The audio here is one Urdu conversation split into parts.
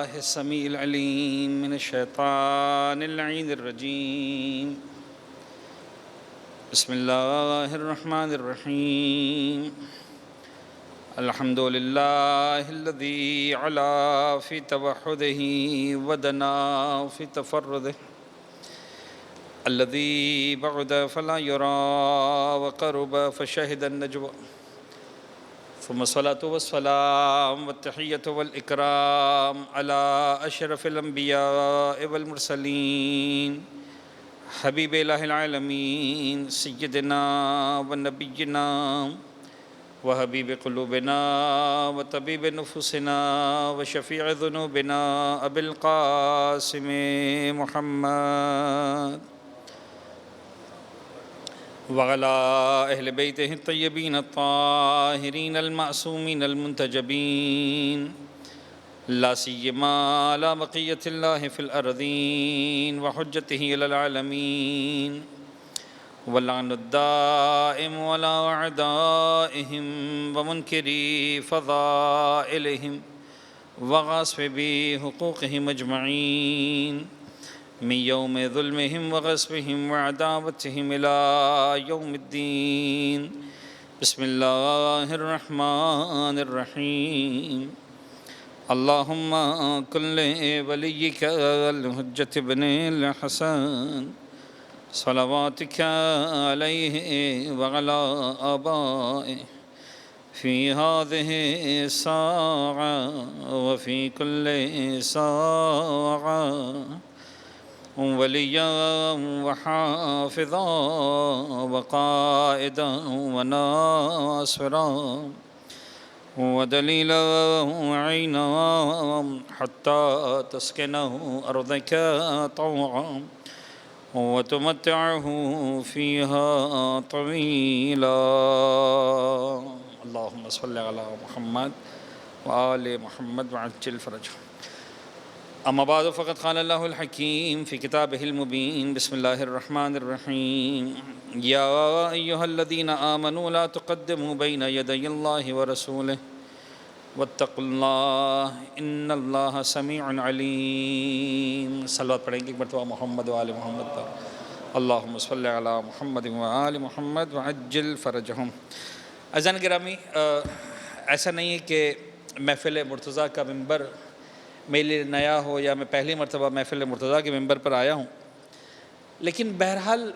السميع العليم من الشيطان اللعين الرجيم. بسم الله الرحمن الرحيم. الحمد لله الذي علا في توحده ودنا في تفرده، الذي بعد فلا يرى وقرب فشهد النجوى، ثم الصلاة والسلام والتحية والإكرام على أشرف الأنبياء والمرسلين حبيب إله العالمين سيدنا ونبينا وحبيب قلوبنا وطبيب نفوسنا وشفيع ذنوبنا أبي القاسم محمد وعلى أهل بيته الطيبين الطاهرين المعصومين المنتجبين، لا سيما على بقية الله في الأرضين وحجته إلى العالمين، واللعن الدائم على أعدائهم ومنكري فضائلهم وغاصبي حقوقهم أجمعين، من يوم ظلمهم وغصبهم وعداوتهم إلى يوم الدين. بسم الله الرحمن الرحيم. اللهم كن لوليك الحجة ابن الحسن صلواتك عليه وعلى آبائه في هذه الساعة وفي كل ساعة وليا وحافظا وقائدا وناصرا ودليلا وعينا حتى تسكنه أرضك طوعا وتمتعه فيها طويلا. اللهم صل على محمد وآل محمد وعجل فرجه. أما بعد فقد قال الله الحكيم في كتابه المبين. بسم الله الرحمن الرحيم. يا أيها الذين آمنوا لا تقدموا بين يدي الله ورسوله واتقوا الله إن الله سميع عليم. صلوات پڑھیں گے ایک مرتبہ محمد و آل محمد پر. اللہم صلی علی محمد و آل محمد وعجل فرجہم. عزیزان گرامی، ایسا نہیں ہے کہ محفل مرتضیٰ کا ممبر میرے لیے نیا ہو یا میں پہلی مرتبہ محفل مرتضیٰ کے ممبر پر آیا ہوں، لیکن بہرحال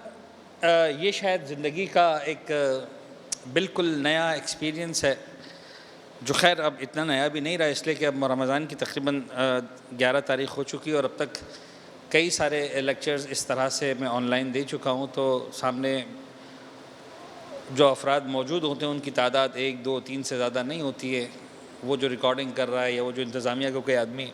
یہ شاید زندگی کا ایک بالکل نیا ایکسپیرینس ہے، جو خیر اب اتنا نیا بھی نہیں رہا، اس لیے کہ اب رمضان کی تقریباً 11 تاریخ ہو چکی ہے اور اب تک کئی سارے لیکچرز اس طرح سے میں آن لائن دے چکا ہوں، تو سامنے جو افراد موجود ہوتے ہیں ان کی تعداد 1 2 3 سے زیادہ نہیں ہوتی ہے. وہ جو ریکارڈنگ کر رہا ہے یا وہ جو انتظامیہ کا کوئی آدمی،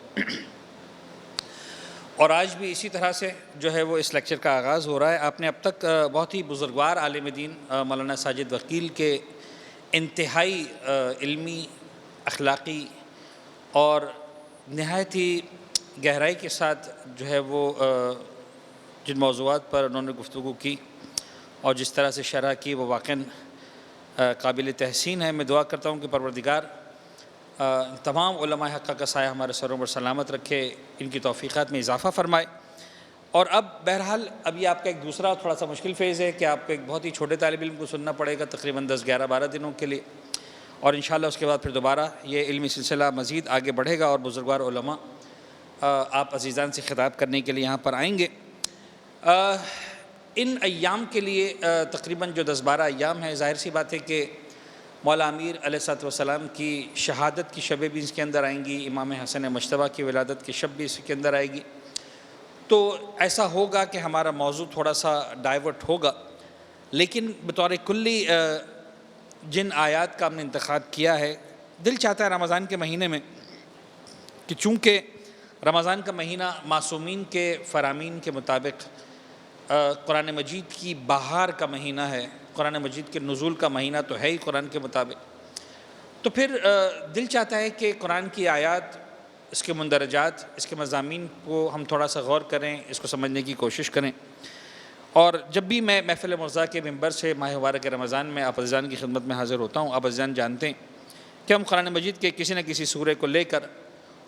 اور آج بھی اسی طرح سے جو ہے وہ اس لیکچر کا آغاز ہو رہا ہے. آپ نے اب تک بہت ہی بزرگوار عالم دین مولانا ساجد وکیل کے انتہائی علمی، اخلاقی اور نہایت ہی گہرائی کے ساتھ جو ہے وہ جن موضوعات پر انہوں نے گفتگو کی اور جس طرح سے شرح کی، وہ واقعاً قابل تحسین ہے. میں دعا کرتا ہوں کہ پروردگار تمام علماء حقہ کا سایہ ہمارے سروں پر سلامت رکھے، ان کی توفیقات میں اضافہ فرمائے. اور اب بہرحال اب یہ آپ کا ایک دوسرا تھوڑا سا مشکل فیز ہے کہ آپ کو ایک بہت ہی چھوٹے طالب علم کو سننا پڑے گا تقریباً 10 11 12 دنوں کے لیے، اور انشاءاللہ اس کے بعد پھر دوبارہ یہ علمی سلسلہ مزید آگے بڑھے گا اور بزرگوار علماء آپ عزیزان سے خطاب کرنے کے لیے یہاں پر آئیں گے. ان ایام کے لیے تقریباً جو 10 12 ایام ہیں، ظاہر سی بات ہے کہ مولا امیر علیہ الصلوۃ والسلام کی شہادت کی شب بھی اس کے اندر آئیں گی، امام حسن مجتبیٰ کی ولادت کی شب بھی اس کے اندر آئے گی. تو ایسا ہوگا کہ ہمارا موضوع تھوڑا سا ڈائیورٹ ہوگا، لیکن بطور کلی جن آیات کا ہم نے انتخاب کیا ہے، دل چاہتا ہے رمضان کے مہینے میں کہ چونکہ رمضان کا مہینہ معصومین کے فرامین کے مطابق قرآن مجید کی بہار کا مہینہ ہے، قرآن مجید کے نزول کا مہینہ تو ہے ہی قرآن کے مطابق، تو پھر دل چاہتا ہے کہ قرآن کی آیات، اس کے مندرجات، اس کے مضامین کو ہم تھوڑا سا غور کریں، اس کو سمجھنے کی کوشش کریں. اور جب بھی میں محفل مرتضیٰ کے ممبر سے ماہ مبارک رمضان میں آپ عزیزان کی خدمت میں حاضر ہوتا ہوں، آپ عزیزان جانتے ہیں کہ ہم قرآن مجید کے کسی نہ کسی سورے کو لے کر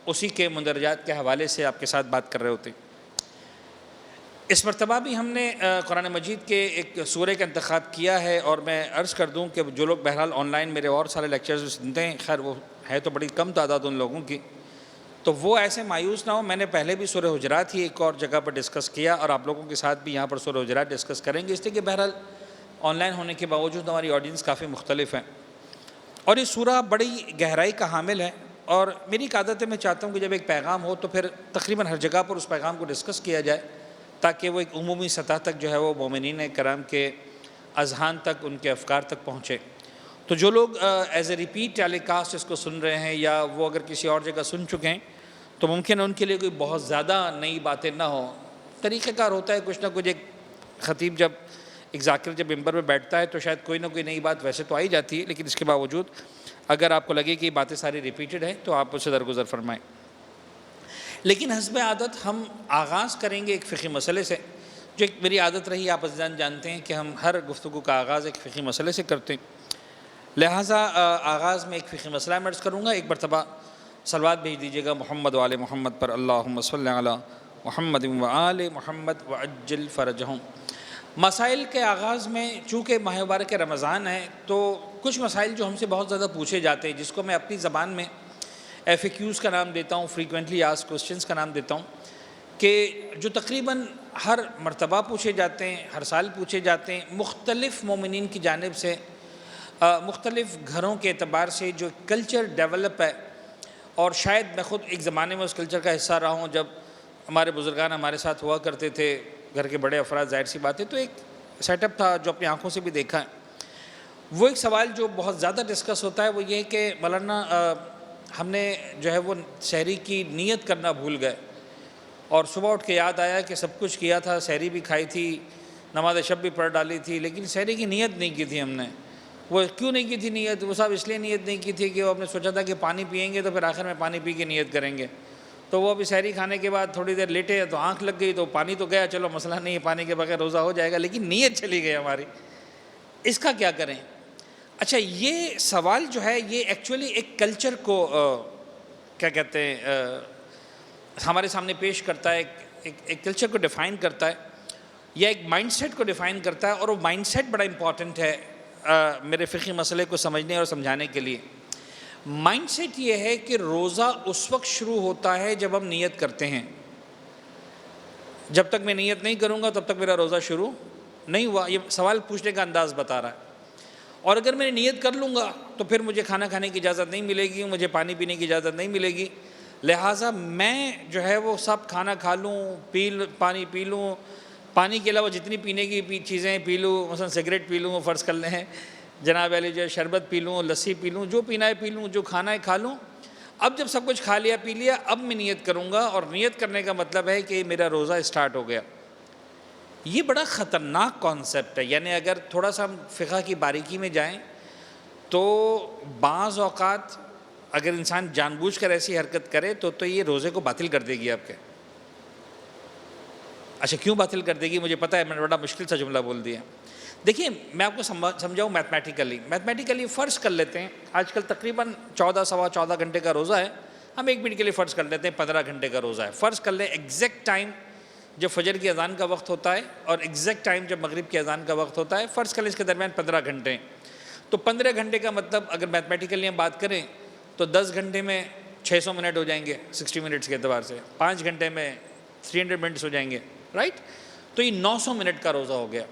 اسی کے مندرجات کے حوالے سے آپ کے ساتھ بات کر رہے ہوتے ہیں۔ اس مرتبہ بھی ہم نے قرآن مجید کے ایک سورہ کا انتخاب کیا ہے، اور میں عرض کر دوں کہ جو لوگ بہرحال آن لائن میرے اور سارے لیکچرز سنتے ہیں، خیر وہ ہے تو بڑی کم تعداد ان لوگوں کی، تو وہ ایسے مایوس نہ ہو۔ میں نے پہلے بھی سورہ حجرات ہی ایک اور جگہ پر ڈسکس کیا، اور آپ لوگوں کے ساتھ بھی یہاں پر سورہ حجرات ڈسکس کریں گے، اس لیے کہ بہرحال آن لائن ہونے کے باوجود ہماری آڈینس کافی مختلف ہے، اور یہ سورہ بڑی گہرائی کا حامل ہے۔ اور میری ایک عادت ہے، میں چاہتا ہوں کہ جب ایک پیغام ہو تو پھر تقریباً ہر جگہ پر اس پیغام کو ڈسکس کیا جائے، تاکہ وہ ایک عمومی سطح تک جو ہے وہ مومنین کرام کے اذہان تک، ان کے افکار تک پہنچے۔ تو جو لوگ as a repeat telecast اس کو سن رہے ہیں، یا وہ اگر کسی اور جگہ سن چکے ہیں، تو ممکن ہے ان کے لیے کوئی بہت زیادہ نئی باتیں نہ ہوں۔ طریقہ کار ہوتا ہے کچھ نہ کچھ، ایک خطیب جب ایک ذاکر جب ممبر پہ بیٹھتا ہے تو شاید کوئی نہ کوئی نئی بات ویسے تو آئی جاتی ہے، لیکن اس کے باوجود اگر آپ کو لگے کہ یہ باتیں ساری ریپیٹڈ ہیں تو آپ اسے درگزر فرمائیں۔ لیکن حسب عادت ہم آغاز کریں گے ایک فقہی مسئلے سے، جو ایک میری عادت رہی، آپ عزیزان جانتے ہیں کہ ہم ہر گفتگو کا آغاز ایک فقہی مسئلے سے کرتے ہیں، لہٰذا آغاز میں ایک فقہی مسئلہ میں عرض کروں گا۔ ایک مرتبہ صلوات بھیج دیجیے گا محمد و آل محمد پر، اللہم صلی علی محمد و آل محمد وعجل فرجہم۔ مسائل کے آغاز میں چونکہ ماہ مبارک رمضان ہے، تو کچھ مسائل جو ہم سے بہت زیادہ پوچھے جاتے ہیں، جس کو میں اپنی زبان میں FAQs کا نام دیتا ہوں، فریکوینٹلی آسکڈ کوسچنز کا نام دیتا ہوں، کہ جو تقریباً ہر مرتبہ پوچھے جاتے ہیں، ہر سال پوچھے جاتے ہیں، مختلف مومنین کی جانب سے، مختلف گھروں کے اعتبار سے جو کلچر ڈیولپ ہے، اور شاید میں خود ایک زمانے میں اس کلچر کا حصہ رہا ہوں، جب ہمارے بزرگان ہمارے ساتھ ہوا کرتے تھے، گھر کے بڑے افراد، ظاہر سی بات ہے، تو ایک سیٹ اپ تھا جو اپنی آنکھوں سے بھی دیکھا ہے۔ وہ ایک سوال جو بہت زیادہ ڈسکس ہوتا ہے، وہ یہ کہ مولانا ہم نے جو ہے وہ سحری کی نیت کرنا بھول گئے، اور صبح اٹھ کے یاد آیا کہ سب کچھ کیا تھا، سحری بھی کھائی تھی، نماز شب بھی پڑھ ڈالی تھی، لیکن سحری کی نیت نہیں کی تھی ہم نے۔ وہ کیوں نہیں کی تھی نیت؟ وہ صاحب اس لیے نیت نہیں کی تھی کہ وہ ہم نے سوچا تھا کہ پانی پئیں گے تو پھر آخر میں پانی پی کے نیت کریں گے، تو وہ ابھی سحری کھانے کے بعد تھوڑی دیر لیٹے تو آنکھ لگ گئی، تو پانی تو گیا، چلو مسئلہ نہیں ہے، پانی کے بغیر روزہ ہو جائے گا، لیکن نیت چلی گئی ہماری، اس کا کیا کریں؟ اچھا، یہ سوال جو ہے یہ ایکچولی ایک کلچر کو کیا کہتے ہیں ہمارے سامنے پیش کرتا ہے، ایک کلچر کو ڈیفائن کرتا ہے، یا ایک مائنڈ سیٹ کو ڈیفائن کرتا ہے، اور وہ مائنڈ سیٹ بڑا امپورٹنٹ ہے میرے فقہی مسئلے کو سمجھنے اور سمجھانے کے لیے۔ مائنڈ سیٹ یہ ہے کہ روزہ اس وقت شروع ہوتا ہے جب ہم نیت کرتے ہیں۔ جب تک میں نیت نہیں کروں گا تب تک میرا روزہ شروع نہیں ہوا، یہ سوال پوچھنے کا انداز بتا رہا ہے۔ اور اگر میں نیت کر لوں گا تو پھر مجھے کھانا کھانے کی اجازت نہیں ملے گی، مجھے پانی پینے کی اجازت نہیں ملے گی، لہٰذا میں جو ہے وہ سب کھانا کھا لوں، پانی پی لوں، پانی کے علاوہ جتنی پینے کی چیزیں پی لوں، مثلا سگریٹ پی لوں، فرض کر لیں جناب علی، جو شربت پی لوں، لسی پی لوں، جو پینا ہے پی لوں، جو کھانا ہے کھا لوں۔ اب جب سب کچھ کھا لیا پی لیا، اب میں نیت کروں گا، اور نیت کرنے کا مطلب ہے کہ میرا روزہ اسٹارٹ ہو گیا۔ یہ بڑا خطرناک کانسیپٹ ہے، یعنی اگر تھوڑا سا ہم فقہ کی باریکی میں جائیں تو بعض اوقات اگر انسان جان بوجھ کر ایسی حرکت کرے تو یہ روزے کو باطل کر دے گی آپ کے۔ اچھا، کیوں باطل کر دے گی؟ مجھے پتہ ہے، میں نے بڑا مشکل سا جملہ بول دیا۔ دیکھیے، میں آپ کو سمجھاؤں میتھمیٹیکلی فرض کر لیتے ہیں، آج کل تقریباً 14 گھنٹے کا روزہ ہے، ہم 1 منٹ کے لیے فرض کر لیتے ہیں 15 گھنٹے کا روزہ ہے۔ فرض کر لیں ایگزیکٹ ٹائم جب فجر کی اذان کا وقت ہوتا ہے اور ایگزیکٹ ٹائم جب مغرب کی اذان کا وقت ہوتا ہے، فرض کر لیں اس کے درمیان 15 گھنٹے ہیں، تو 15 گھنٹے کا مطلب اگر میتھمیٹیکلی ہم بات کریں تو 10 گھنٹے میں 600 منٹ ہو جائیں گے 60 منٹس کے اعتبار سے، 5 گھنٹے میں 300 منٹس ہو جائیں گے، رائٹ؟ تو یہ 900 منٹ کا روزہ ہو گیا۔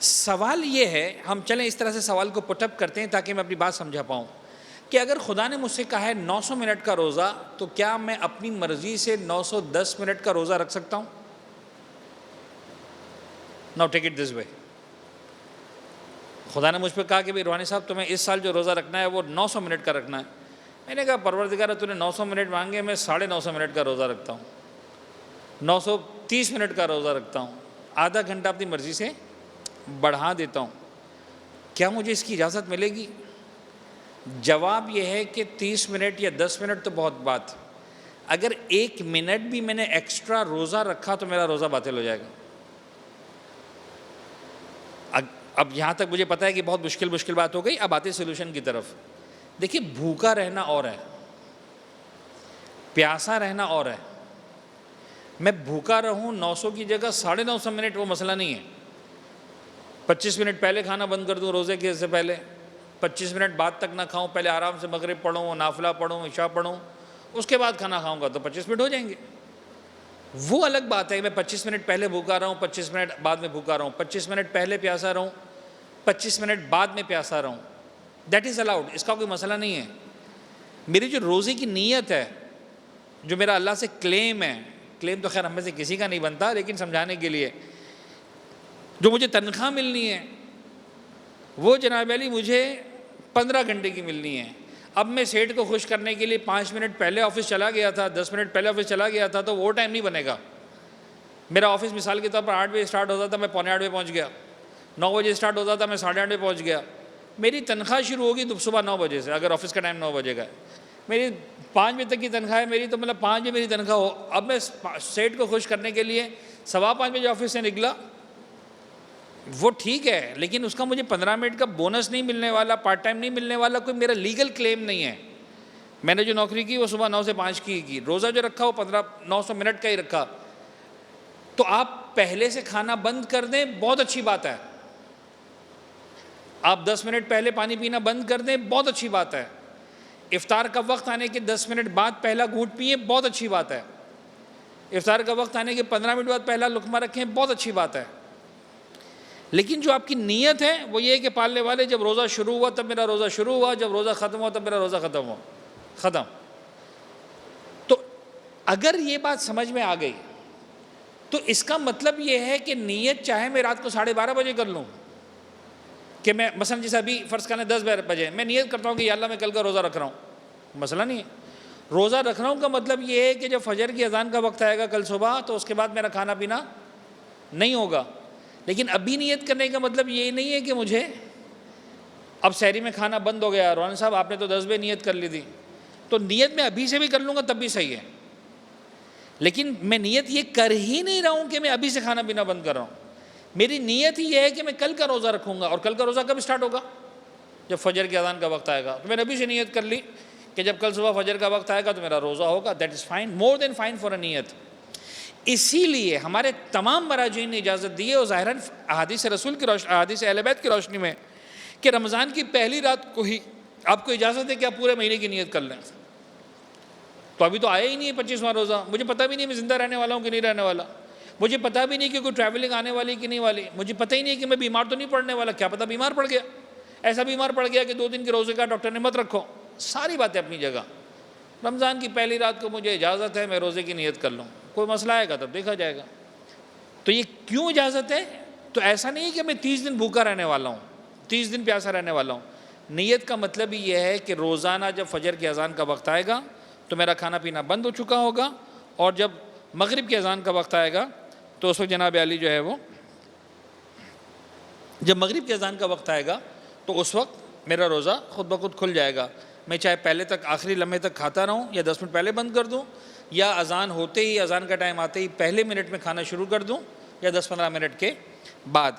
سوال یہ ہے، ہم چلیں اس طرح سے سوال کو پٹ اپ کرتے ہیں تاکہ میں اپنی بات سمجھا پاؤں، کہ اگر خدا نے مجھ سے کہا ہے 900 منٹ کا روزہ، تو کیا میں اپنی مرضی سے 910 منٹ کا روزہ رکھ سکتا ہوں؟ Now take it this way، خدا نے مجھ پہ کہا کہ روحانی صاحب تمہیں اس سال جو روزہ رکھنا ہے وہ 900 منٹ کا رکھنا ہے۔ میں نے کہا پروردگار تو نے 900 منٹ مانگے، میں 950 منٹ کا روزہ رکھتا ہوں، 930 منٹ کا روزہ رکھتا ہوں، آدھا گھنٹہ اپنی مرضی سے بڑھا دیتا ہوں، کیا مجھے اس کی اجازت ملے گی؟ جواب یہ ہے کہ 30 منٹ یا 10 منٹ تو بہت بات، اگر 1 منٹ بھی میں نے ایکسٹرا روزہ رکھا تو میرا روزہ باطل ہو جائے گا۔ اب یہاں تک مجھے پتا ہے کہ بہت مشکل بات ہو گئی، اب آتے سولوشن کی طرف۔ دیکھیے، بھوکا رہنا اور ہے، پیاسا رہنا اور ہے. میں بھوکا رہوں 900 کی جگہ 950 منٹ، وہ مسئلہ نہیں ہے. 25 منٹ پہلے کھانا بند کر دوں روزے کے سے پہلے، 25 منٹ بعد تک نہ کھاؤں، پہلے آرام سے مغرب پڑھوں، نافلہ پڑھوں، عشاء پڑھوں، اس کے بعد کھانا کھاؤں گا تو 25 منٹ ہو جائیں گے. وہ الگ بات ہے کہ میں 25 منٹ پہلے بھوکا رہوں، 25 منٹ بعد میں بھوکا رہوں، 25 منٹ پہلے پیاسا رہوں، 25 منٹ بعد میں پیاسا رہوں. دیٹ از الاؤڈ، اس کا کوئی مسئلہ نہیں ہے. میری جو روزے کی نیت ہے، جو میرا اللہ سے کلیم ہے، کلیم تو خیر ہم میں سے کسی کا نہیں بنتا، لیکن سمجھانے کے لیے، جو مجھے تنخواہ ملنی ہے وہ جناب علی مجھے 15 گھنٹے کی ملنی ہے. اب میں سیٹ کو خوش کرنے کے لیے 5 منٹ پہلے آفس چلا گیا تھا، 10 منٹ پہلے آفس چلا گیا تھا تو وہ ٹائم نہیں بنے گا. میرا آفس مثال کے طور پر 8 بجے اسٹارٹ ہوتا تھا، میں 7:45 بجے پہنچ گیا. 9 بجے اسٹارٹ ہوتا تھا، میں 8:30 بجے پہنچ گیا. میری تنخواہ شروع ہوگی صبح 9 بجے سے، اگر آفس کا ٹائم 9 بجے کا ہے. میری 5 بجے تک کی تنخواہ ہے میری، تو مطلب 5 بجے میری تنخواہ ہو. اب میں سیٹ کو خوش کرنے کے لیے 5:15 بجے آفس سے نکلا، وہ ٹھیک ہے، لیکن اس کا مجھے 15 منٹ کا بونس نہیں ملنے والا، پارٹ ٹائم نہیں ملنے والا، کوئی میرا لیگل کلیم نہیں ہے. میں نے جو نوکری کی وہ صبح 9 سے 5 کی، روزہ جو رکھا وہ 900 منٹ کا ہی رکھا. تو آپ پہلے سے کھانا بند کر دیں، بہت اچھی بات ہے. آپ 10 منٹ پہلے پانی پینا بند کر دیں، بہت اچھی بات ہے. افطار کا وقت آنے کے 10 منٹ بعد پہلا گھونٹ پئیں، بہت اچھی بات ہے. افطار کا وقت آنے کے 15 منٹ بعد پہلا لقمہ رکھیں، بہت اچھی بات ہے. لیکن جو آپ کی نیت ہے وہ یہ ہے کہ پالنے والے جب روزہ شروع ہوا تب میرا روزہ شروع ہوا، جب روزہ ختم ہوا تب میرا روزہ ختم ہوا، ختم. تو اگر یہ بات سمجھ میں آ گئی تو اس کا مطلب یہ ہے کہ نیت چاہے میں رات کو 12:30 بجے کر لوں، کہ میں مثلا جیسے ابھی فرض کریں 10 بجے میں نیت کرتا ہوں کہ یا اللہ میں کل کا روزہ رکھ رہا ہوں، مسئلہ نہیں ہے. روزہ رکھ رہا ہوں کا مطلب یہ ہے کہ جب فجر کی اذان کا وقت آئے گا کل صبح تو اس کے بعد میرا کھانا پینا نہیں ہوگا. لیکن ابھی نیت کرنے کا مطلب یہ نہیں ہے کہ مجھے اب سحری میں کھانا بند ہو گیا. روحان صاحب آپ نے تو 10 بجے نیت کر لی تھی، تو نیت میں ابھی سے بھی کر لوں گا تب بھی صحیح ہے. لیکن میں نیت یہ کر ہی نہیں رہا ہوں کہ میں ابھی سے کھانا پینا بند کر رہا ہوں. میری نیت ہی یہ ہے کہ میں کل کا روزہ رکھوں گا. اور کل کا روزہ کب اسٹارٹ ہوگا؟ جب فجر کی اذان کا وقت آئے گا. تو میں نے ابھی سے نیت کر لی کہ جب کل صبح فجر کا وقت آئے گا تو میرا روزہ ہوگا. That is fine, more than fine for a نیت. اسی لیے ہمارے تمام مراجعین نے اجازت دی ہے، اور ظاہراً احادیث رسول کی روشنی، احادیث اہل بیت کی روشنی میں، کہ رمضان کی پہلی رات کو ہی آپ کو اجازت ہے کہ آپ پورے مہینے کی نیت کر لیں. تو ابھی تو آیا ہی نہیں ہے 25واں روزہ، مجھے پتہ بھی نہیں میں زندہ رہنے والا ہوں کہ نہیں رہنے والا، مجھے پتہ بھی نہیں کہ کوئی ٹریولنگ آنے والی کہ نہیں والی، مجھے پتہ ہی نہیں کہ میں بیمار تو نہیں پڑنے والا. کیا پتہ بیمار پڑ گیا، ایسا بیمار پڑ گیا کہ 2 دن کے روزے کا ڈاکٹر نے مت رکھو. ساری باتیں اپنی جگہ. رمضان کی پہلی رات کو مجھے اجازت ہے میں روزے کی نیت کر لوں، کوئی مسئلہ آئے گا تب دیکھا جائے گا. تو یہ کیوں اجازت ہے؟ تو ایسا نہیں ہے کہ میں 30 دن بھوکا رہنے والا ہوں، 30 دن پیاسا رہنے والا ہوں. نیت کا مطلب ہی یہ ہے کہ روزانہ جب فجر کی اذان کا وقت آئے گا تو میرا کھانا پینا بند ہو چکا ہوگا، اور جب مغرب کی اذان کا وقت آئے گا تو اس وقت جناب علی جو ہے وہ، جب مغرب کی اذان کا وقت آئے گا تو اس وقت میرا روزہ خود بخود کھل جائے گا. میں چاہے پہلے تک آخری لمحے تک کھاتا رہوں یا 10 منٹ پہلے بند کر دوں، یا اذان ہوتے ہی، اذان کا ٹائم آتے ہی پہلے منٹ میں کھانا شروع کر دوں، یا 10-15 منٹ کے بعد.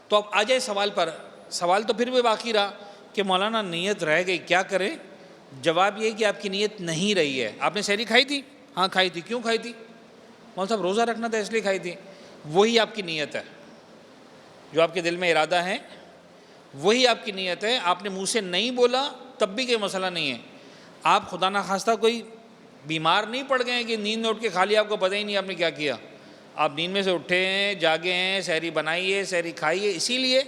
تو اب آ جائے سوال پر. سوال تو پھر بھی باقی رہا کہ مولانا نیت رہ گئی کیا کریں؟ جواب یہ کہ آپ کی نیت نہیں رہی ہے. آپ نے سحری کھائی تھی؟ ہاں کھائی تھی. کیوں کھائی تھی؟ مولانا صاحب روزہ رکھنا تھا اس لیے کھائی تھی. وہی آپ کی نیت ہے، جو آپ کے دل میں ارادہ ہے وہی آپ کی نیت ہے. آپ نے منہ سے نہیں بولا تب بھی کوئی مسئلہ نہیں ہے. آپ خدا نخواستہ کوئی بیمار نہیں پڑ گئے کہ نیند میں اٹھ کے کھا لیا، آپ کو پتہ ہی نہیں آپ نے کیا کیا. آپ نیند میں سے اٹھے ہیں، جاگے ہیں، سحری بنائی ہے، سحری کھائی ہے، اسی لیے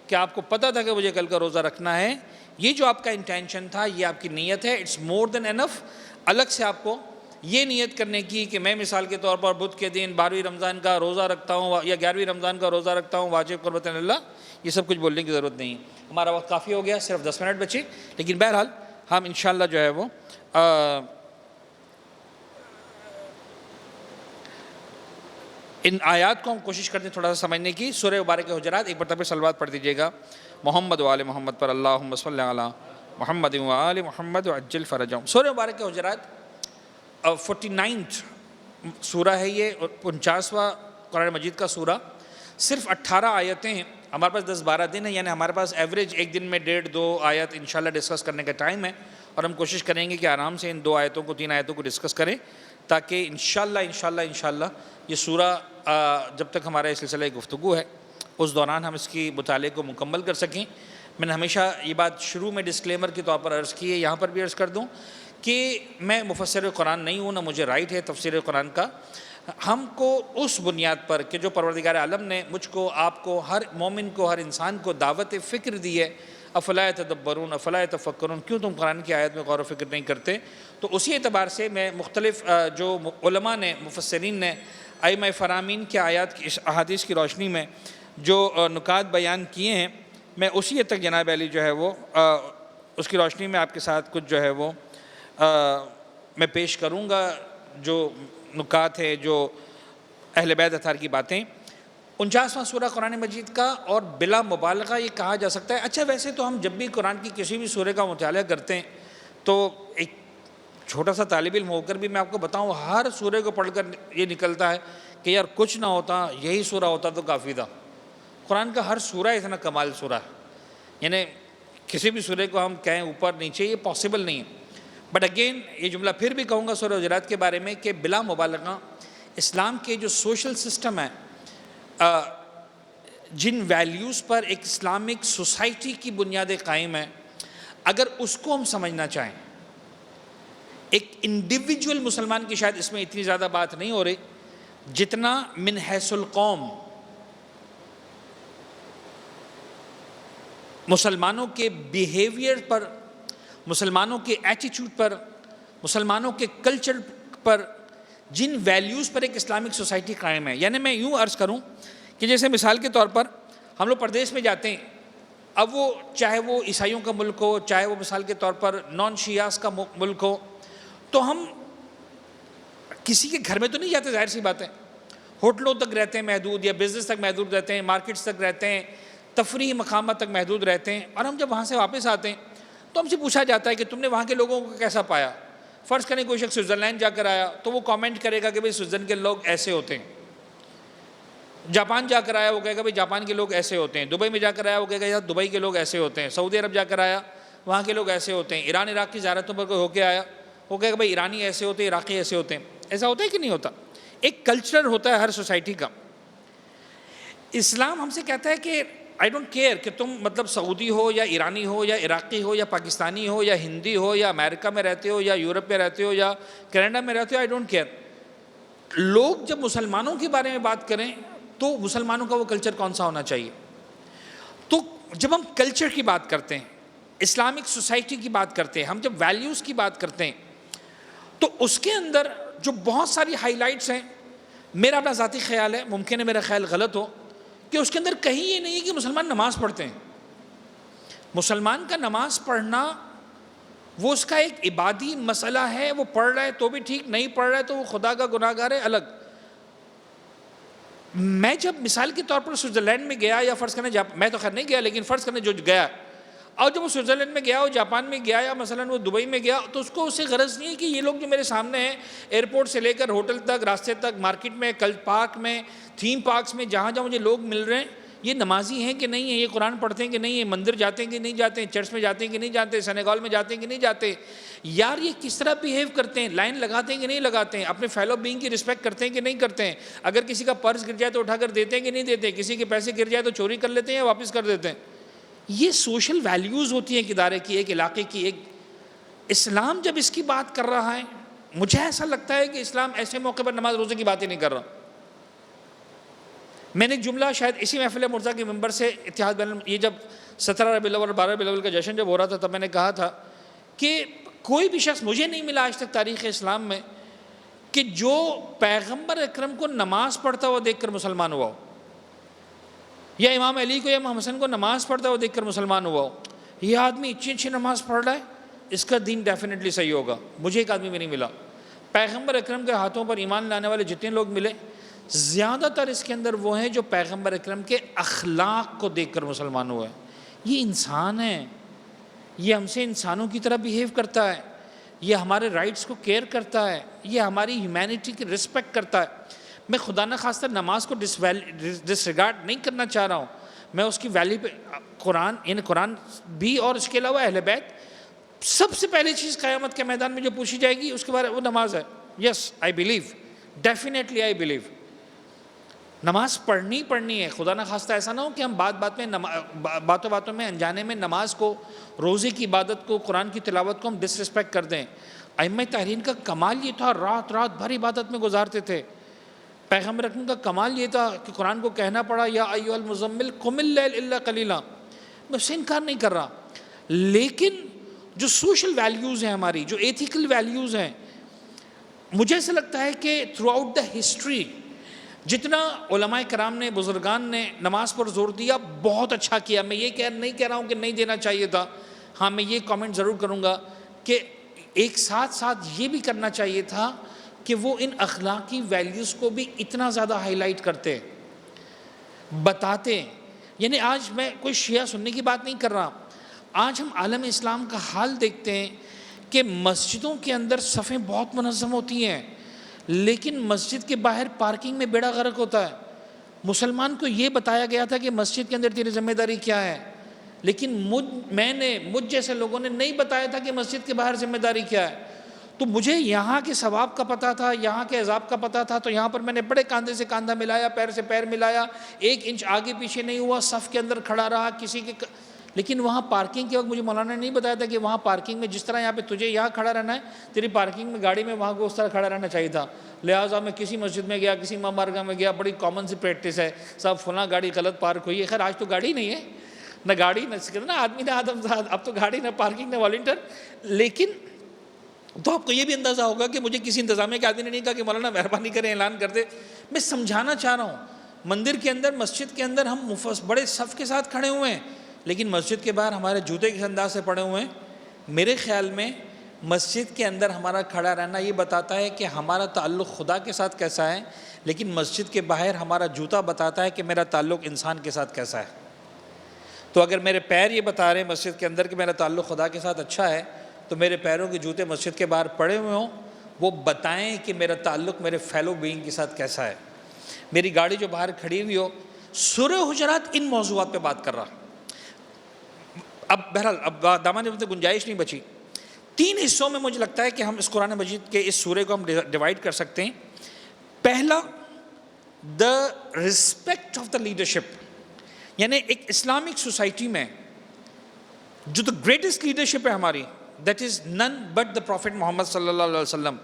کہ آپ کو پتہ تھا کہ مجھے کل کا روزہ رکھنا ہے. یہ جو آپ کا انٹینشن تھا، یہ آپ کی نیت ہے. اٹس مور دین انف. الگ سے آپ کو یہ نیت کرنے کی کہ میں مثال کے طور پر بدھ کے دن 12ویں رمضان کا روزہ رکھتا ہوں یا 11ویں رمضان کا روزہ رکھتا ہوں واجب قربۃ اللہ، یہ سب کچھ بولنے کی ضرورت نہیں. ہمارا وقت کافی ہو گیا، صرف 10 منٹ بچے. لیکن بہرحال ہم انشاءاللہ جو ہے وہ ان آیات کو ہم کوشش کرتے ہیں تھوڑا سا سمجھنے کی. سورہ مبارکہ حجرات ایک مرتبہ صلوات پڑھ دیجیے گا محمد و آل محمد پر. اللہم صلی علی محمد و آل محمد وعجل فرجہم. سورہ مبارکہ حجرات 49 سورہ ہے یہ، 49واں قرآن مجید کا سورہ. صرف 18 آیتیں ہیں. ہمارے پاس 10-12 دن ہیں، یعنی ہمارے پاس ایوریج ایک دن میں 1.5-2 آیت انشاءاللہ ڈسکس کرنے کا ٹائم ہے. اور ہم کوشش کریں گے کہ آرام سے ان 2 آیتوں کو 3 آیتوں کو ڈسکس کریں تاکہ انشاءاللہ یہ سورہ جب تک ہمارا اس سلسلہ گفتگو ہے اس دوران ہم اس کی مطالعے کو مکمل کر سکیں۔ میں نے ہمیشہ یہ بات شروع میں ڈسکلیمر کے طور پر عرض کی ہے، یہاں پر بھی عرض کر دوں کہ میں مفسر قرآن نہیں ہوں، نہ مجھے رائٹ ہے تفسیر قرآن کا۔ ہم کو اس بنیاد پر کہ جو پروردگار عالم نے مجھ کو، آپ کو، ہر مومن کو، ہر انسان کو دعوت فکر دی ہے، افلا یتدبرون افلا یتفکرون، کیوں تم قرآن کی آیت میں غور و فکر نہیں کرتے؟ تو اسی اعتبار سے میں مختلف جو علماء نے، مفسرین نے، ائمہ فرامین کے آیات کی احادیث کی روشنی میں جو نکات بیان کیے ہیں، میں اسی تک جناب علی جو ہے وہ اس کی روشنی میں آپ کے ساتھ کچھ جو ہے وہ میں پیش کروں گا، جو نکات ہے، جو اہل بیت اطہار کی باتیں۔ 49واں سورہ قرآن مجید کا، اور بلا مبالغہ یہ کہا جا سکتا ہے، اچھا ویسے تو ہم جب بھی قرآن کی کسی بھی سورہ کا مطالعہ کرتے ہیں تو ایک چھوٹا سا طالب علم ہو کر بھی میں آپ کو بتاؤں، ہر سورہ کو پڑھ کر یہ نکلتا ہے کہ یار کچھ نہ ہوتا، یہی سورہ ہوتا تو کافی تھا۔ قرآن کا ہر سورہ اتنا کمال سورہ ہے، یعنی کسی بھی سورہ کو ہم کہیں اوپر نیچے، یہ پاسبل نہیں ہے۔ بٹ اگین یہ جملہ پھر بھی کہوں گا سورہ حجرات کے بارے میں کہ بلا مبالغہ اسلام کے جو سوشل سسٹم ہے، جن ویلیوز پر ایک اسلامک سوسائٹی کی بنیادیں قائم ہیں، اگر اس کو ہم سمجھنا چاہیں، ایک انڈیویجول مسلمان کی شاید اس میں اتنی زیادہ بات نہیں ہو رہی جتنا من حیث القوم مسلمانوں کے بیہیویئر پر، مسلمانوں کے ایٹیٹیوڈ پر، مسلمانوں کے کلچر پر، جن ویلیوز پر ایک اسلامک سوسائٹی قائم ہے۔ یعنی میں یوں عرض کروں کہ جیسے مثال کے طور پر ہم لوگ پردیس میں جاتے ہیں، اب وہ چاہے وہ عیسائیوں کا ملک ہو، چاہے وہ مثال کے طور پر نان شیعاز کا ملک ہو، تو ہم کسی کے گھر میں تو نہیں جاتے، ظاہر سی بات ہے، ہوٹلوں تک رہتے ہیں محدود، یا بزنس تک محدود رہتے ہیں، مارکیٹس تک رہتے ہیں، تفریحی مقامات تک محدود رہتے ہیں، اور ہم جب وہاں سے واپس آتے ہیں تو ہم سے پوچھا جاتا ہے کہ تم نے وہاں کے لوگوں کو کیسا پایا؟ فرض کریں کوئی شخص سوئٹزرلینڈ جا کر آیا تو وہ کامنٹ کرے گا کہ بھئی سوئٹزرلینڈ کے لوگ ایسے ہوتے ہیں، جاپان جا کر آیا وہ کہے گا بھئی جاپان کے لوگ ایسے ہوتے ہیں، دبئی میں جا کر آیا وہ کہے گا یار دبئی کے لوگ ایسے ہوتے ہیں، سعودی عرب جا کر آیا وہاں کے لوگ ایسے ہوتے ہیں، ایران عراق کی زیارتوں پر کوئی ہو کے آیا وہ کہے گا بھئی ایرانی ایسے ہوتے ہیں، عراقی ایسے ہوتے ہیں۔ ایسا ہوتا ہے کہ نہیں ہوتا؟ ایک کلچر ہوتا ہے ہر سوسائٹی کا۔ اسلام ہم سے کہتا ہے کہ آئی ڈونٹ کیئر کہ تم مطلب سعودی ہو یا ایرانی ہو یا عراقی ہو یا پاکستانی ہو یا ہندی ہو یا امریکہ میں رہتے ہو یا یورپ میں رہتے ہو یا کینیڈا میں رہتے ہو، آئی ڈونٹ کیئر۔ لوگ جب مسلمانوں کے بارے میں بات کریں تو مسلمانوں کا وہ کلچر کون سا ہونا چاہیے؟ تو جب ہم کلچر کی بات کرتے ہیں، اسلامک سوسائٹی کی بات کرتے ہیں، ہم جب ویلیوز کی بات کرتے ہیں، تو اس کے اندر جو بہت ساری ہائی لائٹس ہیں، میرا اپنا ذاتی خیال ہے، ممکن ہے میرا خیال غلط ہو، کہ اس کے اندر کہیں یہ نہیں ہے کہ مسلمان نماز پڑھتے ہیں۔ مسلمان کا نماز پڑھنا وہ اس کا ایک عبادی مسئلہ ہے، وہ پڑھ رہا ہے تو بھی ٹھیک، نہیں پڑھ رہا ہے تو وہ خدا کا گناہ گار ہے، الگ۔ میں جب مثال کے طور پر سوئٹزرلینڈ میں گیا، یا فرض کرنے میں تو خیر نہیں گیا لیکن فرض کرنے جو گیا، اور جب وہ سوئٹزرلینڈ میں گیا، وہ جاپان میں گیا، یا مثلاً وہ دبئی میں گیا، تو اس کو اس سے غرض نہیں ہے کہ یہ لوگ جو میرے سامنے ہیں، ایئرپورٹ سے لے کر ہوٹل تک، راستے تک، مارکیٹ میں، کل پارک میں، تھیم پارکس میں، جہاں جہاں مجھے لوگ مل رہے ہیں، یہ نمازی ہیں کہ نہیں ہیں، یہ قرآن پڑھتے ہیں کہ نہیں ہیں، مندر جاتے ہیں کہ نہیں جاتے ہیں، چرچ میں جاتے ہیں کہ نہیں جاتے، سینیگال میں جاتے ہیں کہ نہیں جاتے، یار یہ کس طرح بیہیو کرتے ہیں، لائن لگاتے ہیں کہ نہیں لگاتے ہیں، اپنے فیلو بینگ کی رسپیکٹ کرتے ہیں کہ نہیں کرتے ہیں، اگر کسی کا پرس گر جائے تو اٹھا کر دیتے ہیں کہ نہیں دیتے ہیں، کسی کے پیسے گر جائے تو چوری کر لیتے ہیں یا واپس کر دیتے ہیں۔ یہ سوشل ویلیوز ہوتی ہیں ایک ادارے کی، ایک علاقے کی۔ ایک اسلام جب اس کی بات کر رہا ہے، مجھے ایسا لگتا ہے کہ اسلام ایسے موقع پر نماز روزے کی بات ہی نہیں کر رہا۔ میں نے جملہ شاید اسی محفل مرتضیٰ کے ممبر سے اتحاد بین یہ جب 17 ربیع الاول اور 12 ربیع الاول کا جشن جب ہو رہا تھا، تب میں نے کہا تھا کہ کوئی بھی شخص، مجھے نہیں ملا آج تک تاریخ اسلام میں، کہ جو پیغمبر اکرم کو نماز پڑھتا ہوا دیکھ کر مسلمان ہوا ہو، یا امام علی کو یا امام حسن کو نماز پڑھتا ہوا دیکھ کر مسلمان ہوا ہو۔ یہ آدمی اچھی اچھی نماز پڑھ رہا ہے، اس کا دین ڈیفینیٹلی صحیح ہوگا۔ مجھے ایک آدمی بھی نہیں ملا۔ پیغمبر اکرم کے ہاتھوں پر ایمان لانے والے جتنے لوگ ملے، زیادہ تر اس کے اندر وہ ہیں جو پیغمبر اکرم کے اخلاق کو دیکھ کر مسلمان ہوئے۔ یہ انسان ہے، یہ ہم سے انسانوں کی طرح بیہیو کرتا ہے، یہ ہمارے رائٹس کو کیئر کرتا ہے، یہ ہماری ہیومینٹی کی رسپیکٹ کرتا ہے۔ میں خدا نہ خواستہ نماز کو ڈس ریگارڈ نہیں کرنا چاہ رہا ہوں، میں اس کی ویلیو پہ قرآن بھی، اور اس کے علاوہ اہل بیت سب سے پہلی چیز قیامت کے میدان میں جو پوچھی جائے گی اس کے بارے وہ نماز ہے. Yes I believe, definitely I believe نماز پڑھنی ہے. خدا نہ خواستہ ایسا نہ ہو کہ ہم باتوں باتوں میں انجانے میں نماز کو، روزے کی عبادت کو، قرآن کی تلاوت کو ہم ڈس رسپیکٹ کر دیں. ائمہ تحرین کا کمال یہ تھا، رات بھر عبادت میں گزارتے تھے. پیغمبر اکرم کا کمال یہ تھا کہ قرآن کو کہنا پڑا یا ایھا المزمل قم اللیل الا قلیلا. میں اس سے انکار نہیں کر رہا، لیکن جو سوشل ویلیوز ہیں ہماری، جو ایتھیکل ویلیوز ہیں، مجھے ایسا لگتا ہے کہ تھرو آؤٹ دا ہسٹری جتنا علماء کرام نے، بزرگان نے نماز پر زور دیا، بہت اچھا کیا. میں یہ نہیں کہہ رہا ہوں کہ نہیں دینا چاہیے تھا. ہاں میں یہ کامنٹ ضرور کروں گا کہ ایک ساتھ یہ بھی کرنا چاہیے تھا کہ وہ ان اخلاقی ویلیوز کو بھی اتنا زیادہ ہائی لائٹ کرتے، بتاتے. یعنی آج میں کوئی شیعہ سننے کی بات نہیں کر رہا، آج ہم عالم اسلام کا حال دیکھتے ہیں کہ مسجدوں کے اندر صفیں بہت منظم ہوتی ہیں، لیکن مسجد کے باہر پارکنگ میں بیڑا غرق ہوتا ہے. مسلمان کو یہ بتایا گیا تھا کہ مسجد کے اندر تیری ذمہ داری کیا ہے، لیکن مجھ جیسے لوگوں نے نہیں بتایا تھا کہ مسجد کے باہر ذمہ داری کیا ہے. تو مجھے یہاں کے ثواب کا پتہ تھا، یہاں کے عذاب کا پتہ تھا، تو یہاں پر میں نے بڑے کاندھے سے کاندھا ملایا، پیر سے پیر ملایا، 1 انچ آگے پیچھے نہیں ہوا، صف کے اندر کھڑا رہا کسی کے. لیکن وہاں پارکنگ کے وقت مجھے مولانا نے نہیں بتایا تھا کہ وہاں پارکنگ میں جس طرح یہاں پہ تجھے یہاں کھڑا رہنا ہے، تیری پارکنگ میں گاڑی میں وہاں کو اس طرح کھڑا رہنا چاہیے تھا. لہٰذا میں کسی مسجد میں گیا، کسی امام بارگاہ میں گیا، بڑی کامن سی پریکٹس ہے، صاحب فلاں گاڑی غلط پارک ہوئی ہے. خیر آج تو گاڑی نہیں ہے، نہ گاڑی نہ آدمی نہ آدم زاد، اب تو گاڑی نہ پارکنگ نہ والنٹر. لیکن تو آپ کو یہ بھی اندازہ ہوگا کہ مجھے کسی انتظامیہ کے آدمی نے نہیں کہا کہ مولانا مہربانی کریں اعلان کر دے. میں سمجھانا چاہ رہا ہوں، مندر کے اندر، مسجد کے اندر ہم بڑے صف کے ساتھ کھڑے ہوئے ہیں، لیکن مسجد کے باہر ہمارے جوتے کس انداز سے پڑے ہوئے ہیں. میرے خیال میں مسجد کے اندر ہمارا کھڑا رہنا یہ بتاتا ہے کہ ہمارا تعلق خدا کے ساتھ کیسا ہے، لیکن مسجد کے باہر ہمارا جوتا بتاتا ہے کہ میرا تعلق انسان کے ساتھ کیسا ہے. تو اگر میرے پیر یہ بتا رہے ہیں مسجد کے اندر کہ میرا تعلق خدا کے ساتھ اچھا ہے، تو میرے پیروں کے جوتے مسجد کے باہر پڑے ہوئے ہوں، وہ بتائیں کہ میرا تعلق میرے فیلو بینگ کے ساتھ کیسا ہے. میری گاڑی جو باہر کھڑی ہوئی ہو، سورہ حجرات ان موضوعات پہ بات کر رہا. اب بہرحال اب دامان میں گنجائش نہیں بچی. 3 حصوں میں مجھے لگتا ہے کہ ہم اس قرآن مجید کے اس سورے کو ہم ڈیوائڈ کر سکتے ہیں. پہلا، دا رسپیکٹ آف دا لیڈرشپ، یعنی ایک اسلامک سوسائٹی میں جو دا گریٹسٹ لیڈرشپ ہے ہماری، دیٹ از نن بٹ دا پروفٹ محمد صلی اللہ علیہ وسلم.